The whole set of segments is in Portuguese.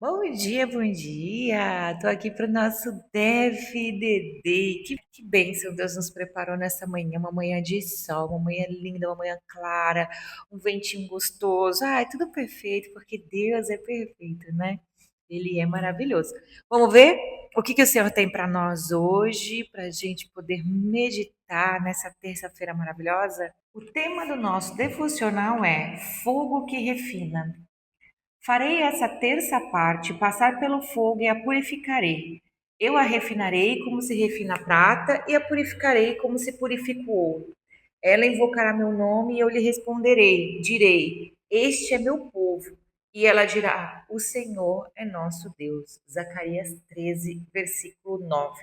Bom dia, bom dia. Tô aqui para o nosso DFDD. Que bênção Deus nos preparou nessa manhã, uma manhã de sol, uma manhã linda, uma manhã clara, um ventinho gostoso. Ai, tudo perfeito, porque Deus é perfeito, né? Ele é maravilhoso. Vamos ver o que o Senhor tem para nós hoje, para a gente poder meditar nessa terça-feira maravilhosa? O tema do nosso devocional é Fogo que Refina. Farei essa terça parte passar pelo fogo e a purificarei. Eu a refinarei como se refina a prata e a purificarei como se purifica o ouro. Ela invocará meu nome e eu lhe responderei. Direi: Este é meu povo. E ela dirá: O Senhor é nosso Deus. Zacarias 13, versículo 9.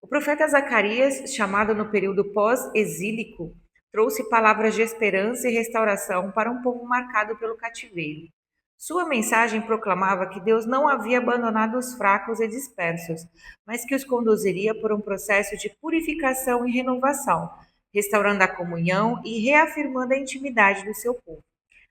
O profeta Zacarias, chamado no período pós-exílico, trouxe palavras de esperança e restauração para um povo marcado pelo cativeiro. Sua mensagem proclamava que Deus não havia abandonado os fracos e dispersos, mas que os conduziria por um processo de purificação e renovação, restaurando a comunhão e reafirmando a intimidade do seu povo.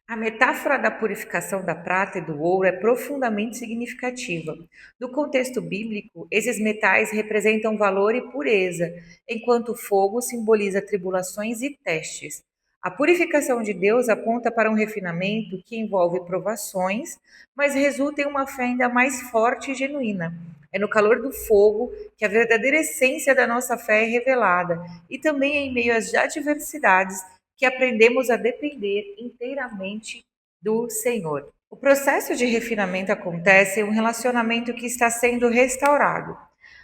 A metáfora da purificação da prata e do ouro é profundamente significativa. No contexto bíblico, esses metais representam valor e pureza, enquanto o fogo simboliza tribulações e testes. A purificação de Deus aponta para um refinamento que envolve provações, mas resulta em uma fé ainda mais forte e genuína. É no calor do fogo que a verdadeira essência da nossa fé é revelada, e também em meio às adversidades que aprendemos a depender inteiramente do Senhor. O processo de refinamento acontece em um relacionamento que está sendo restaurado.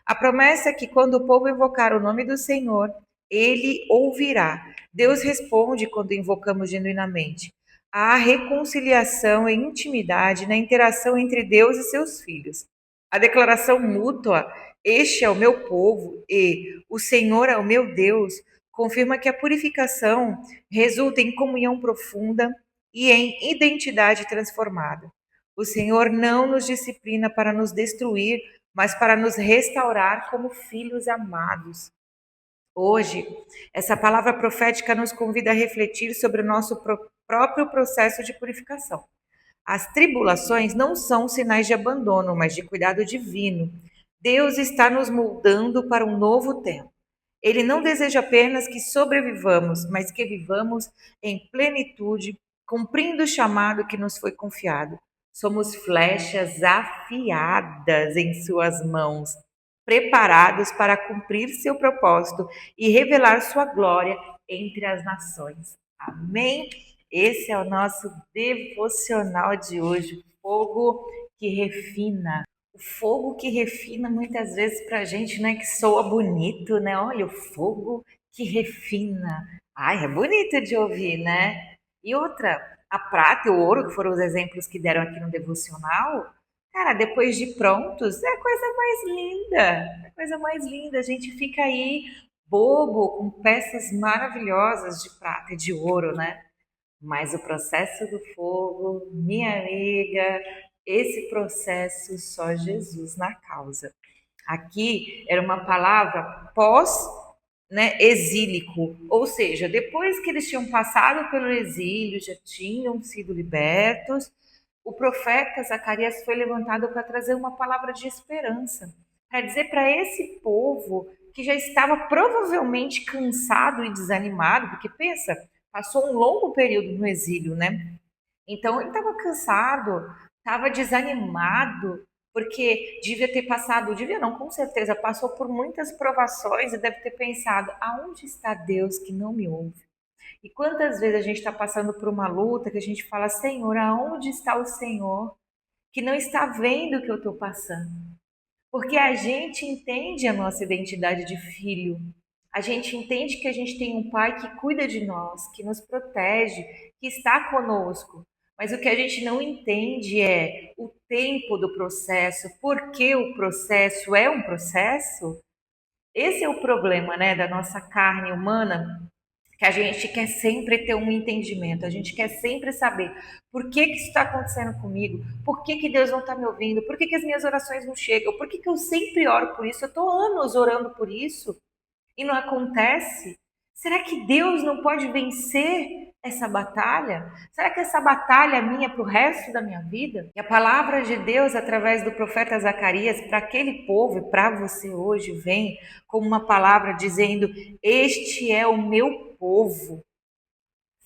A promessa é que quando o povo invocar o nome do Senhor, ele ouvirá. Deus responde quando invocamos genuinamente. Há reconciliação e intimidade na interação entre Deus e seus filhos. A declaração mútua, este é o meu povo e o Senhor é o meu Deus, confirma que a purificação resulta em comunhão profunda e em identidade transformada. O Senhor não nos disciplina para nos destruir, mas para nos restaurar como filhos amados. Hoje, essa palavra profética nos convida a refletir sobre o nosso próprio processo de purificação. As tribulações não são sinais de abandono, mas de cuidado divino. Deus está nos moldando para um novo tempo. Ele não deseja apenas que sobrevivamos, mas que vivamos em plenitude, cumprindo o chamado que nos foi confiado. Somos flechas afiadas em suas mãos, preparados para cumprir seu propósito e revelar sua glória entre as nações. Amém? Esse é o nosso devocional de hoje, fogo que refina. O fogo que refina muitas vezes para a gente, né, que soa bonito, né? Olha, o fogo que refina. Ai, é bonito de ouvir, né? E outra, a prata e o ouro, que foram os exemplos que deram aqui no devocional, cara, depois de prontos, é a coisa mais linda. É a coisa mais linda. A gente fica aí bobo com peças maravilhosas de prata e de ouro, né? Mas o processo do fogo, minha amiga, esse processo só Jesus na causa. Aqui era uma palavra pós, né, exílico, ou seja, depois que eles tinham passado pelo exílio, já tinham sido libertos, o profeta Zacarias foi levantado para trazer uma palavra de esperança, para dizer para esse povo que já estava provavelmente cansado e desanimado, porque pensa, passou um longo período no exílio, né? Então ele estava cansado, estava desanimado, porque devia ter passado, devia não, com certeza, passou por muitas provações e deve ter pensado: aonde está Deus que não me ouve? E quantas vezes a gente está passando por uma luta que a gente fala: Senhor, aonde está o Senhor que não está vendo o que eu estou passando? Porque a gente entende a nossa identidade de filho. A gente entende que a gente tem um pai que cuida de nós, que nos protege, que está conosco. Mas o que a gente não entende é o tempo do processo, por que o processo é um processo. Esse é o problema, né, da nossa carne humana, que a gente quer sempre ter um entendimento, a gente quer sempre saber por que isso está acontecendo comigo, por que Deus não está me ouvindo, por que as minhas orações não chegam, por que eu sempre oro por isso, eu estou anos orando por isso e não acontece. Será que Deus não pode vencer? essa batalha? Será que essa batalha é minha para o resto da minha vida? E a palavra de Deus, através do profeta Zacarias, para aquele povo e para você hoje, vem como uma palavra dizendo: Este é o meu povo.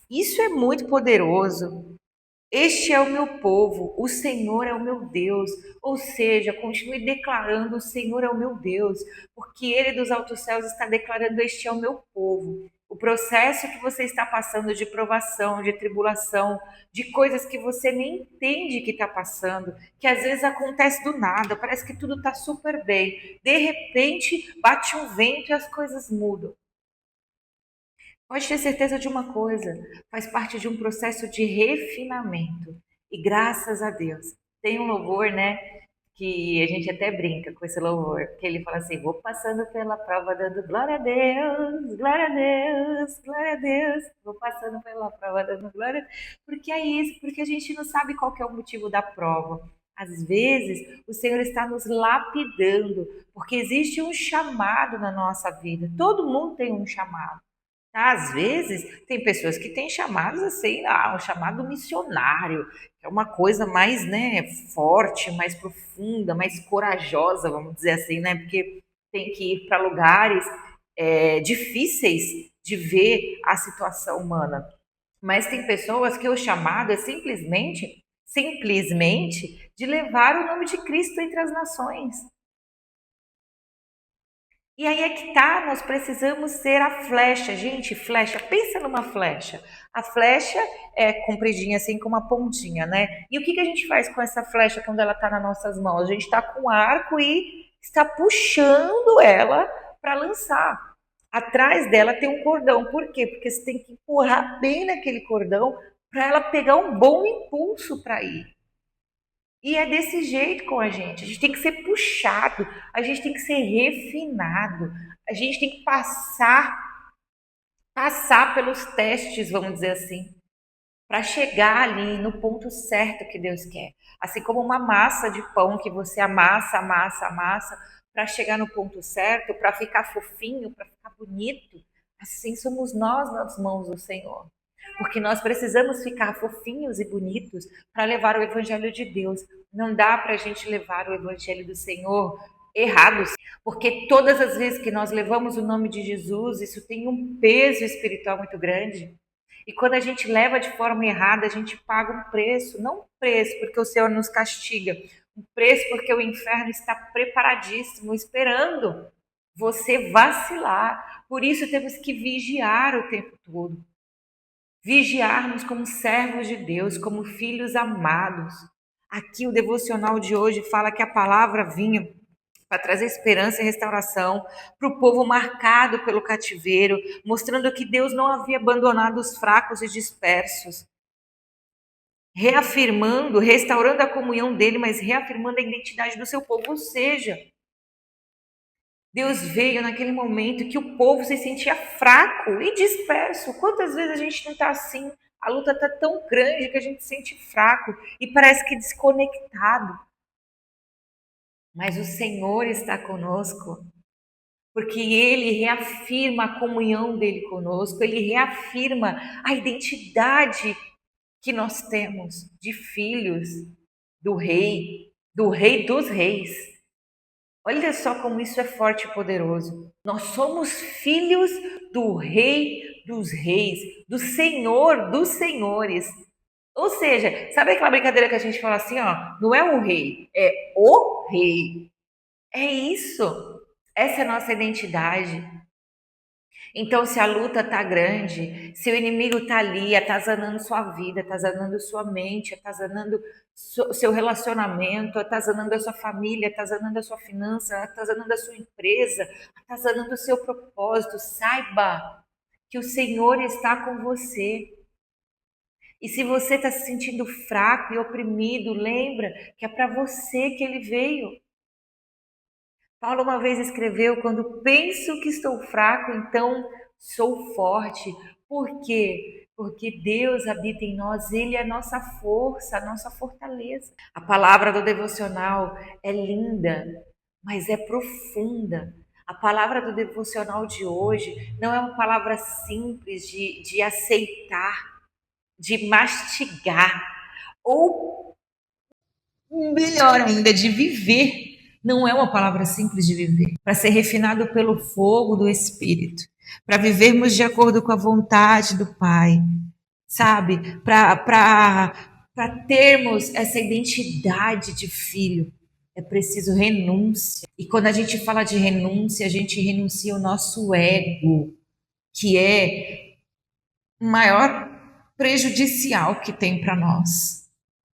Isso é muito poderoso. Este é o meu povo, o Senhor é o meu Deus. Ou seja, continue declarando: o Senhor é o meu Deus, porque Ele dos altos céus está declarando: este é o meu povo. O processo que você está passando de provação, de tribulação, de coisas que você nem entende que está passando, que às vezes acontece do nada, parece que tudo está super bem. De repente, bate um vento e as coisas mudam. Pode ter certeza de uma coisa, faz parte de um processo de refinamento. E graças a Deus, tem um louvor, né, que a gente até brinca com esse louvor, que ele fala assim: vou passando pela prova dando glória a Deus, glória a Deus, glória a Deus. Vou passando pela prova dando glória a Deus. Porque é isso, porque a gente não sabe qual que é o motivo da prova. Às vezes, o Senhor está nos lapidando, porque existe um chamado na nossa vida. Todo mundo tem um chamado. Às vezes, tem pessoas que têm chamados assim, um chamado missionário, que é uma coisa mais, né, forte, mais profunda, mais corajosa, vamos dizer assim, né, porque tem que ir para lugares difíceis de ver a situação humana. Mas tem pessoas que o chamado é simplesmente de levar o nome de Cristo entre as nações. E aí é que tá, nós precisamos ser a flecha. Gente, flecha, pensa numa flecha. A flecha é compridinha assim com uma pontinha, né? E o que a gente faz com essa flecha quando ela tá nas nossas mãos? A gente tá com o arco e está puxando ela para lançar. Atrás dela tem um cordão. Por quê? Porque você tem que empurrar bem naquele cordão para ela pegar um bom impulso para ir. E é desse jeito com a gente. A gente tem que ser puxado, a gente tem que ser refinado, a gente tem que passar pelos testes, vamos dizer assim, para chegar ali no ponto certo que Deus quer. Assim como uma massa de pão que você amassa, amassa, amassa, para chegar no ponto certo, para ficar fofinho, para ficar bonito. Assim somos nós nas mãos do Senhor. Porque nós precisamos ficar fofinhos e bonitos para levar o Evangelho de Deus. Não dá para a gente levar o Evangelho do Senhor errados, porque todas as vezes que nós levamos o nome de Jesus, isso tem um peso espiritual muito grande. E quando a gente leva de forma errada, a gente paga um preço, não um preço porque o Senhor nos castiga, um preço porque o inferno está preparadíssimo, esperando você vacilar. Por isso temos que vigiar o tempo todo. Vigiarmos como servos de Deus, como filhos amados. Aqui o devocional de hoje fala que a palavra vinha para trazer esperança e restauração para o povo marcado pelo cativeiro, mostrando que Deus não havia abandonado os fracos e dispersos, reafirmando, restaurando a comunhão dele, mas reafirmando a identidade do seu povo. Ou seja, Deus veio naquele momento que o povo se sentia fraco e disperso. Quantas vezes a gente não está assim? A luta está tão grande que a gente se sente fraco e parece que desconectado. Mas o Senhor está conosco, porque Ele reafirma a comunhão dele conosco, Ele reafirma a identidade que nós temos de filhos do Rei dos Reis. Olha só como isso é forte e poderoso. Nós somos filhos do Rei dos Reis, do Senhor dos Senhores. Ou seja, sabe aquela brincadeira que a gente fala assim, ó, não é um rei, é o rei. É isso. Essa é a nossa identidade. Então, se a luta tá grande, se o inimigo tá ali, atazanando sua vida, atazanando sua mente, atazanando seu relacionamento, atazanando a sua família, atazanando a sua finança, atazanando a sua empresa, atazanando o seu propósito, saiba que o Senhor está com você. E se você está se sentindo fraco e oprimido, lembra que é para você que ele veio. Paulo uma vez escreveu: quando penso que estou fraco, então sou forte. Por quê? Porque Deus habita em nós, Ele é a nossa força, a nossa fortaleza. A palavra do devocional é linda, mas é profunda. A palavra do devocional de hoje não é uma palavra simples de aceitar. de mastigar, ou melhor ainda, de viver. Não é uma palavra simples de viver, para ser refinado pelo fogo do Espírito, para vivermos de acordo com a vontade do Pai, sabe? Para termos essa identidade de filho, é preciso renúncia. E quando a gente fala de renúncia, a gente renuncia o nosso ego, que é o maior prejudicial que tem para nós,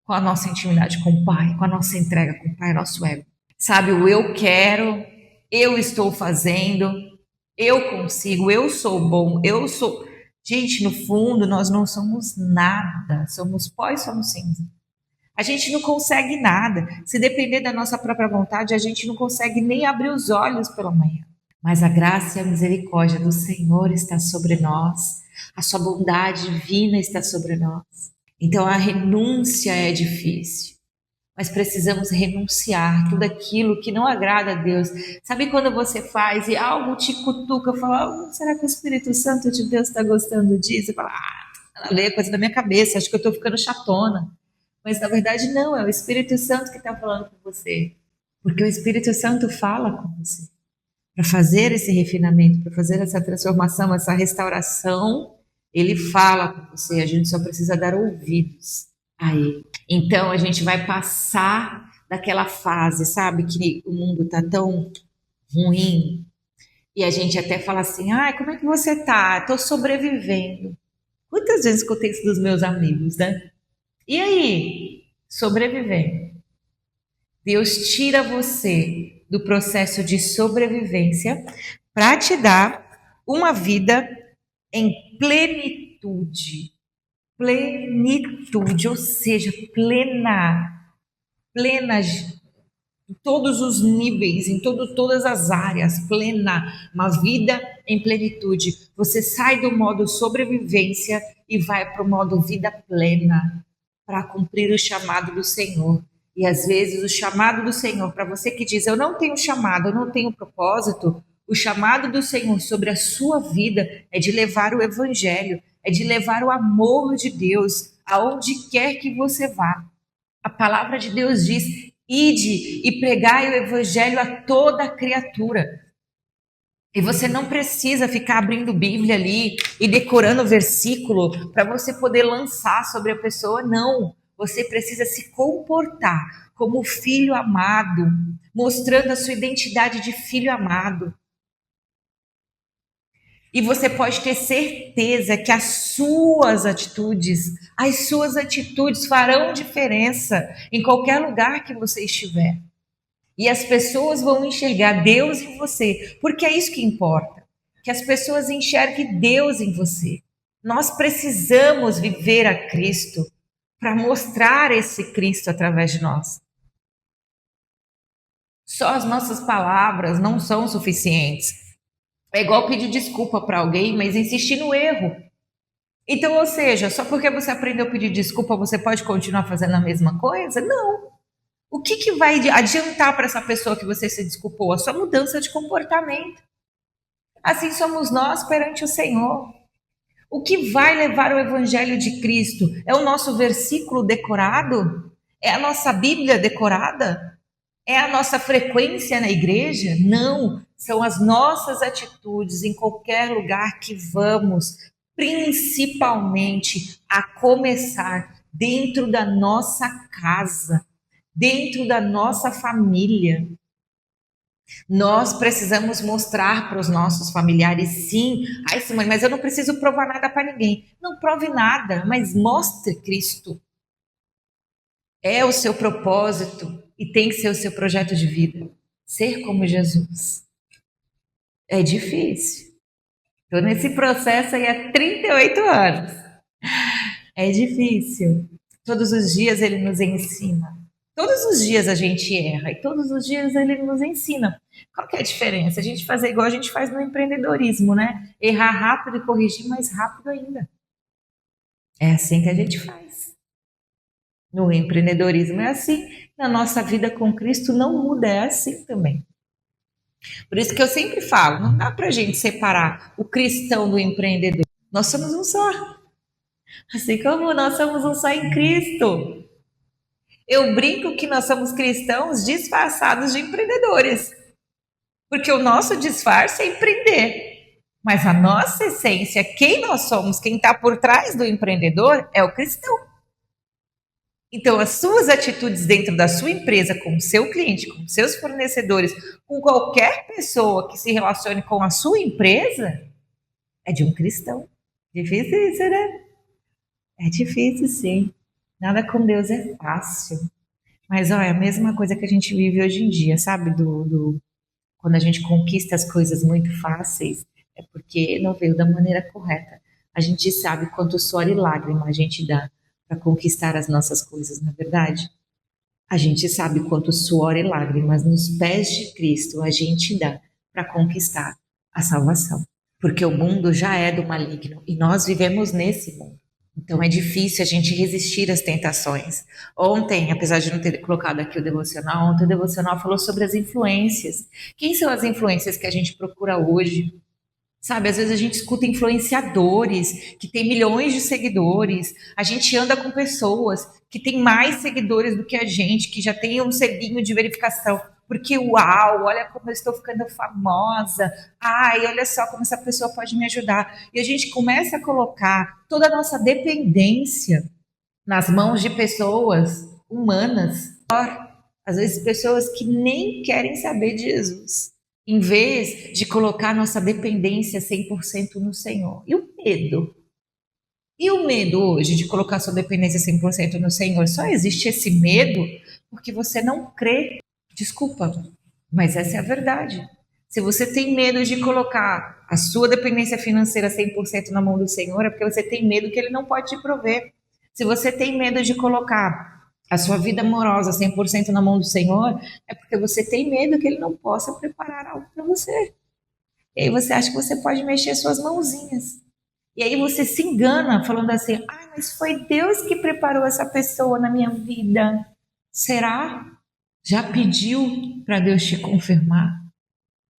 com a nossa intimidade com o Pai, com a nossa entrega com o Pai, nosso ego. Sabe, o eu quero, eu estou fazendo, eu consigo, eu sou bom, eu sou. Gente, no fundo, nós não somos nada, somos pó e somos cinza. A gente não consegue nada. Se depender da nossa própria vontade, a gente não consegue nem abrir os olhos pela manhã. Mas a graça e a misericórdia do Senhor está sobre nós, a sua bondade divina está sobre nós. Então a renúncia é difícil, mas precisamos renunciar tudo aquilo que não agrada a Deus. Sabe quando você faz e algo te cutuca, fala, será que o Espírito Santo de Deus está gostando disso? Você fala, nada a ver, coisa da minha cabeça, acho que eu estou ficando chatona. Mas na verdade não, é o Espírito Santo que está falando com você. Porque o Espírito Santo fala com você. Para fazer esse refinamento, para fazer essa transformação, essa restauração, ele fala com você, a gente só precisa dar ouvidos a ele. Então a gente vai passar daquela fase, sabe, que o mundo está tão ruim, e a gente até fala assim, como é que você tá? Estou sobrevivendo. Quantas vezes escutei isso dos meus amigos, né? E aí? Sobrevivendo. Deus tira você do processo de sobrevivência para te dar uma vida em plenitude. Plenitude, ou seja, plena em todos os níveis, em todas as áreas, plena, uma vida em plenitude. Você sai do modo sobrevivência e vai para o modo vida plena, para cumprir o chamado do Senhor. E às vezes o chamado do Senhor, para você que diz, eu não tenho chamado, eu não tenho propósito, o chamado do Senhor sobre a sua vida é de levar o evangelho, é de levar o amor de Deus aonde quer que você vá. A palavra de Deus diz, ide e pregai o evangelho a toda criatura. E você não precisa ficar abrindo Bíblia ali e decorando o versículo para você poder lançar sobre a pessoa, não. Você precisa se comportar como filho amado, mostrando a sua identidade de filho amado. E você pode ter certeza que as suas atitudes farão diferença em qualquer lugar que você estiver. E as pessoas vão enxergar Deus em você, porque é isso que importa, que as pessoas enxerguem Deus em você. Nós precisamos viver a Cristo para mostrar esse Cristo através de nós. Só as nossas palavras não são suficientes. É igual pedir desculpa para alguém, mas insistir no erro. Então, ou seja, só porque você aprendeu a pedir desculpa, você pode continuar fazendo a mesma coisa? Não. O que vai adiantar para essa pessoa que você se desculpou? A sua mudança de comportamento. Assim somos nós perante o Senhor. O que vai levar o Evangelho de Cristo? É o nosso versículo decorado? É a nossa Bíblia decorada? É a nossa frequência na igreja? Não. São as nossas atitudes em qualquer lugar que vamos, principalmente a começar dentro da nossa casa, dentro da nossa família. Nós precisamos mostrar para os nossos familiares, sim. Ai, Simone, mas eu não preciso provar nada para ninguém. Não prove nada, mas mostre Cristo. É o seu propósito e tem que ser o seu projeto de vida. Ser como Jesus. É difícil. Estou nesse processo aí há 38 anos. É difícil. Todos os dias ele nos ensina. Todos os dias a gente erra e todos os dias ele nos ensina. Qual que é a diferença? A gente fazer igual a gente faz no empreendedorismo, né? Errar rápido e corrigir mais rápido ainda. É assim que a gente faz. No empreendedorismo é assim. Na nossa vida com Cristo não muda, é assim também. Por isso que eu sempre falo, não dá pra gente separar o cristão do empreendedor. Nós somos um só. Assim como nós somos um só em Cristo. Eu brinco que nós somos cristãos disfarçados de empreendedores, porque o nosso disfarce é empreender. Mas a nossa essência, quem nós somos, quem está por trás do empreendedor, é o cristão. Então, as suas atitudes dentro da sua empresa, com o seu cliente, com seus fornecedores, com qualquer pessoa que se relacione com a sua empresa, é de um cristão. Difícil isso, né? É difícil, sim. Nada com Deus é fácil. Mas, ó, é a mesma coisa que a gente vive hoje em dia, sabe? Quando a gente conquista as coisas muito fáceis, é porque não veio da maneira correta. A gente sabe quanto suor e lágrima a gente dá para conquistar as nossas coisas, não é verdade? A gente sabe quanto suor e lágrimas nos pés de Cristo a gente dá para conquistar a salvação. Porque o mundo já é do maligno e nós vivemos nesse mundo. Então é difícil a gente resistir às tentações. Ontem, apesar de não ter colocado aqui o devocional, ontem o devocional falou sobre as influências. Quem são as influências que a gente procura hoje? Sabe, às vezes a gente escuta influenciadores que têm milhões de seguidores, a gente anda com pessoas que têm mais seguidores do que a gente, que já tem um selinho de verificação, porque uau, olha como eu estou ficando famosa, ai, olha só como essa pessoa pode me ajudar. E a gente começa a colocar toda a nossa dependência nas mãos de pessoas humanas, às vezes pessoas que nem querem saber de Jesus, em vez de colocar nossa dependência 100% no Senhor. E o medo? E o medo hoje de colocar sua dependência 100% no Senhor? Só existe esse medo porque você não crê. Desculpa, mas essa é a verdade. Se você tem medo de colocar a sua dependência financeira 100% na mão do Senhor, é porque você tem medo que Ele não pode te prover. Se você tem medo de colocar a sua vida amorosa 100% na mão do Senhor, é porque você tem medo que Ele não possa preparar algo para você. E aí você acha que você pode mexer suas mãozinhas. E aí você se engana falando assim, ah, mas foi Deus que preparou essa pessoa na minha vida. Será? Já pediu para Deus te confirmar?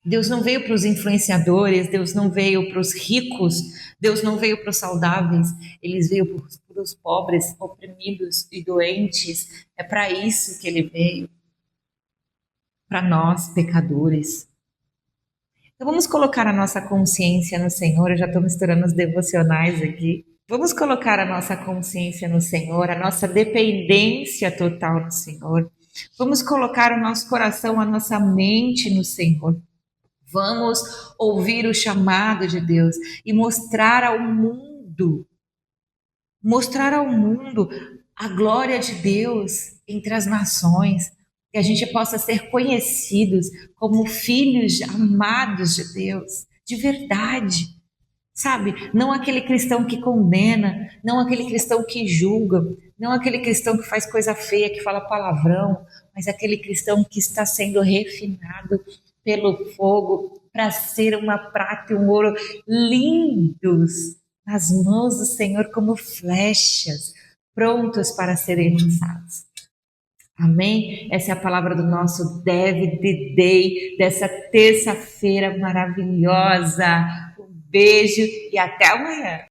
Deus não veio para os influenciadores, Deus não veio para os ricos, Deus não veio para os saudáveis, Ele veio para os pobres, oprimidos e doentes. É para isso que Ele veio, para nós, pecadores. Então vamos colocar a nossa consciência no Senhor. Eu já estou misturando os devocionais aqui. Vamos colocar a nossa consciência no Senhor, a nossa dependência total no Senhor. Vamos colocar o nosso coração, a nossa mente no Senhor. Vamos ouvir o chamado de Deus e mostrar ao mundo a glória de Deus entre as nações, que a gente possa ser conhecidos como filhos amados de Deus, de verdade. Sabe? Não aquele cristão que condena, não aquele cristão que julga, não aquele cristão que faz coisa feia, que fala palavrão, mas aquele cristão que está sendo refinado pelo fogo para ser uma prata e um ouro lindos nas mãos do Senhor como flechas, prontos para serem lançados. Amém? Essa é a palavra do nosso David Day, dessa terça-feira maravilhosa. Um beijo e até amanhã.